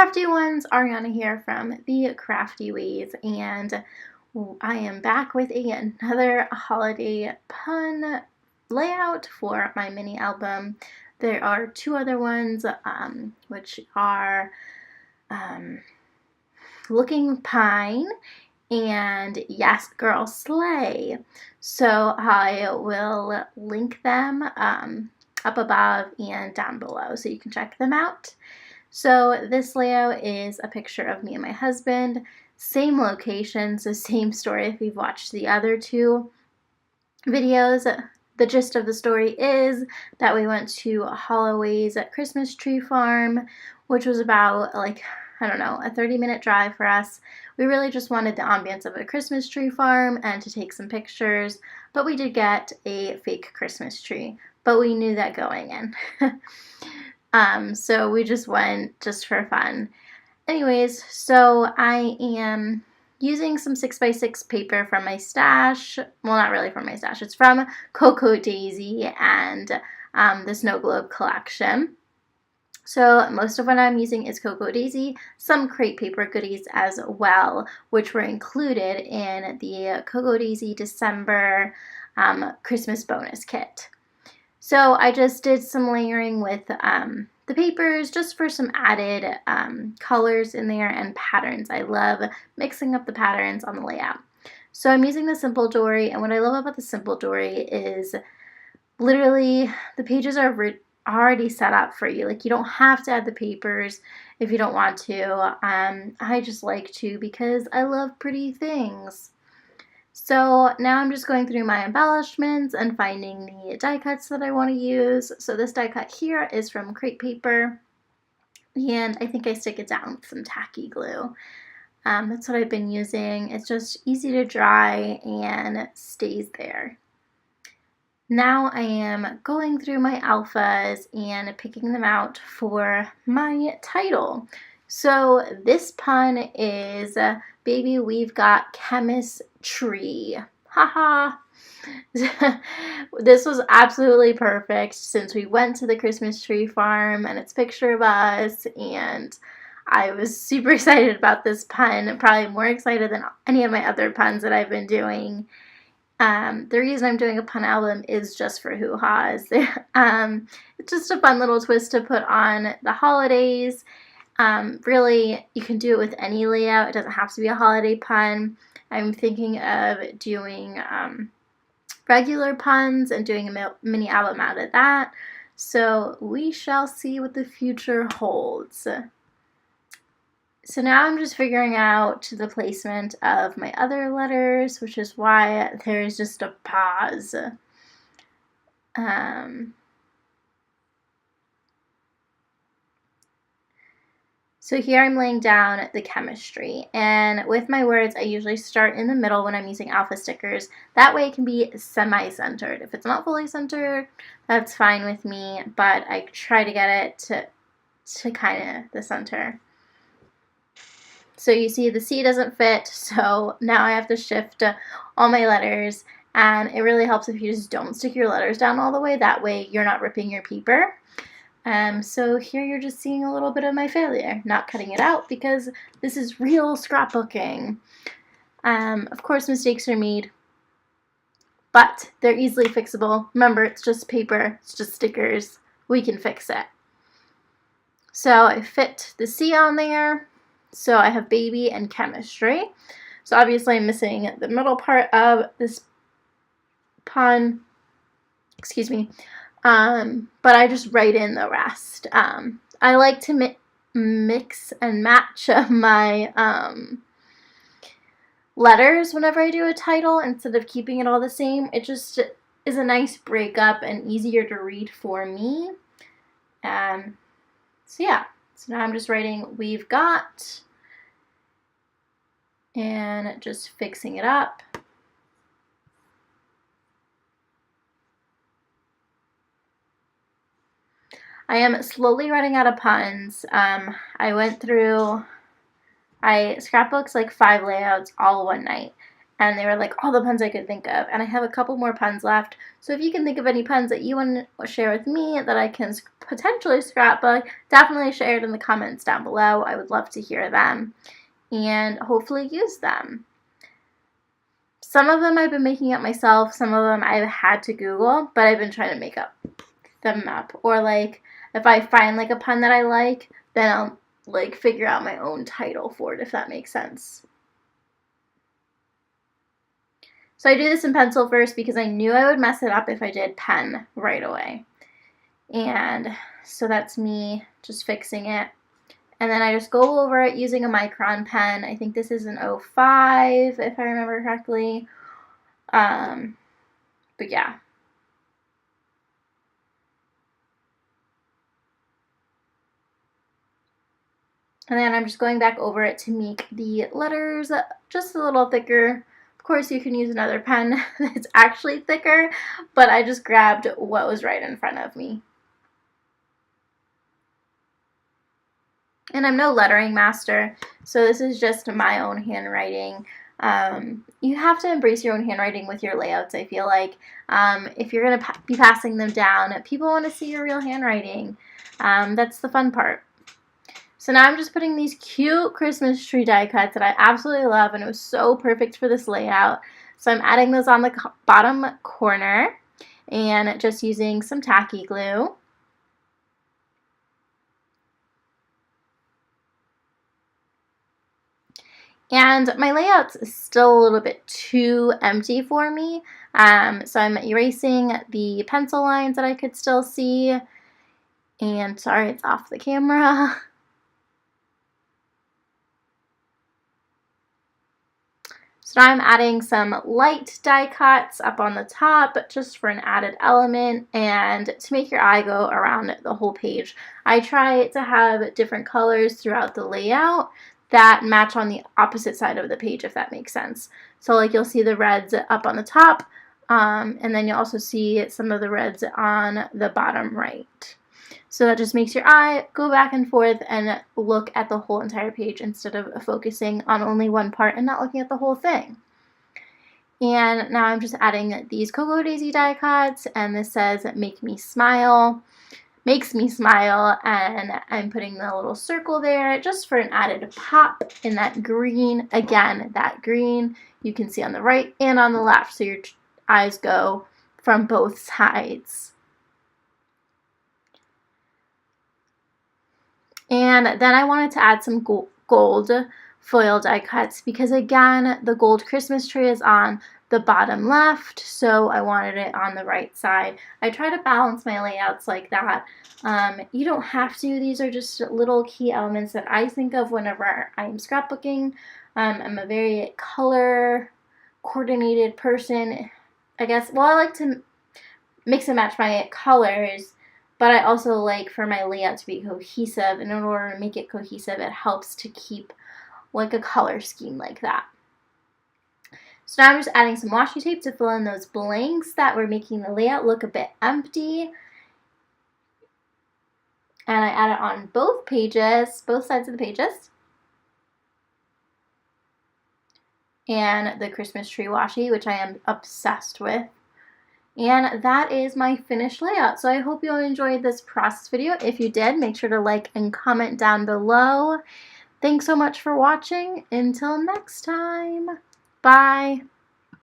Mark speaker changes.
Speaker 1: crafty ones, Ariana here from The Crafty Ways, and I am back with another holiday pun layout for my mini album. There are two other ones, which are Looking Pine and Yes Girl Slay. So I will link them up above and down below so you can check them out. So this layout is a picture of me and my husband, same location, so same story if you've watched the other two videos. The gist of the story is that we went to Holloway's Christmas tree farm, which was about a 30-minute drive for us. We really just wanted the ambience of a Christmas tree farm and to take some pictures, but we did get a fake Christmas tree, but we knew that going in. So we just went just for fun. Anyways, so I am using some 6x6 paper from my stash. Well, not really from my stash. It's from Cocoa Daisy and the Snow Globe collection. So most of what I'm using is Cocoa Daisy, some crepe paper goodies as well, which were included in the Cocoa Daisy December Christmas bonus kit. So I just did some layering with the papers just for some added colors in there and patterns. I love mixing up the patterns on the layout. So I'm using the Simple Dory, and what I love about the Simple Dory is literally the pages are already set up for you. Like, you don't have to add the papers if you don't want to. I just like to because I love pretty things. So now I'm just going through my embellishments and finding the die cuts that I want to use. So this die cut here is from crepe paper, and I think I stick it down with some tacky glue. That's what I've been using. It's just easy to dry and stays there. Now I am going through my alphas and picking them out for my title. So this pun is, baby, we've got Chemistree. Haha. This was absolutely perfect since we went to the Christmas tree farm and it's a picture of us, and I was super excited about this pun, probably more excited than any of my other puns that I've been doing. The reason I'm doing a pun album is just for hoo-ha's. It's just a fun little twist to put on the holidays. Really, you can do it with any layout. It doesn't have to be a holiday pun. I'm thinking of doing regular puns and doing a mini album out of that. So we shall see what the future holds. So now I'm just figuring out the placement of my other letters, which is why there's just a pause. So here I'm laying down the chemistry, and with my words I usually start in the middle when I'm using alpha stickers. That way it can be semi-centered. If it's not fully centered, that's fine with me, but I try to get it to kind of the center. So you see the C doesn't fit, so now I have to shift all my letters, and it really helps if you just don't stick your letters down all the way. That way you're not ripping your paper. So here you're just seeing a little bit of my failure, not cutting it out because this is real scrapbooking. Of course mistakes are made, but they're easily fixable. Remember, it's just paper, it's just stickers. We can fix it. So I fit the C on there. So I have baby and chemistry. So obviously I'm missing the middle part of this pun. Excuse me. But I just write in the rest. I like to mix and match my letters whenever I do a title instead of keeping it all the same. It just is a nice breakup and easier to read for me. So yeah. So now I'm just writing we've got and just fixing it up. I am slowly running out of puns. I scrapbooked like 5 layouts all one night. and they were like all the puns I could think of, and I have a couple more puns left. So if you can think of any puns that you want to share with me that I can potentially scrapbook, definitely share it in the comments down below. I would love to hear them and hopefully use them. Some of them I've been making up myself, some of them I've had to Google, but I've been trying to make them up. Or like if I find like a pun that I like, then I'll like figure out my own title for it, if that makes sense. So I do this in pencil first because I knew I would mess it up if I did pen right away. And so that's me just fixing it. And then I just go over it using a micron pen. I think this is an 05, if I remember correctly. But yeah. And then I'm just going back over it to make the letters just a little thicker. Of course, you can use another pen that's actually thicker, but I just grabbed what was right in front of me. And I'm no lettering master, so this is just my own handwriting. You have to embrace your own handwriting with your layouts, I feel like. If you're going to be passing them down, people want to see your real handwriting. That's the fun part. So now I'm just putting these cute Christmas tree die cuts that I absolutely love, and it was so perfect for this layout. So I'm adding those on the bottom corner and just using some tacky glue. And my layout's still a little bit too empty for me, so I'm erasing the pencil lines that I could still see. And sorry, it's off the camera. So now I'm adding some light die cuts up on the top just for an added element and to make your eye go around the whole page. I try to have different colors throughout the layout that match on the opposite side of the page, if that makes sense. So like you'll see the reds up on the top, and then you'll also see some of the reds on the bottom right. So that just makes your eye go back and forth and look at the whole entire page instead of focusing on only one part and not looking at the whole thing. And now I'm just adding these Cocoa Daisy die cuts, and this says make me smile, makes me smile, and I'm putting the little circle there just for an added pop in that green. Again, that green you can see on the right and on the left, so your eyes go from both sides. And then I wanted to add some gold foil die cuts because, again, the gold Christmas tree is on the bottom left, so I wanted it on the right side. I try to balance my layouts like that. You don't have to. These are just little key elements that I think of whenever I'm scrapbooking. I'm a very color coordinated person, I guess. Well, I like to mix and match my colors, but I also like for my layout to be cohesive, and in order to make it cohesive, it helps to keep like a color scheme like that. So now I'm just adding some washi tape to fill in those blanks that were making the layout look a bit empty. And I add it on both pages, both sides of the pages. And the Christmas tree washi, which I am obsessed with. And that is my finished layout. So I hope you enjoyed this process video. If you did, make sure to like and comment down below. Thanks so much for watching. Until next time. Bye.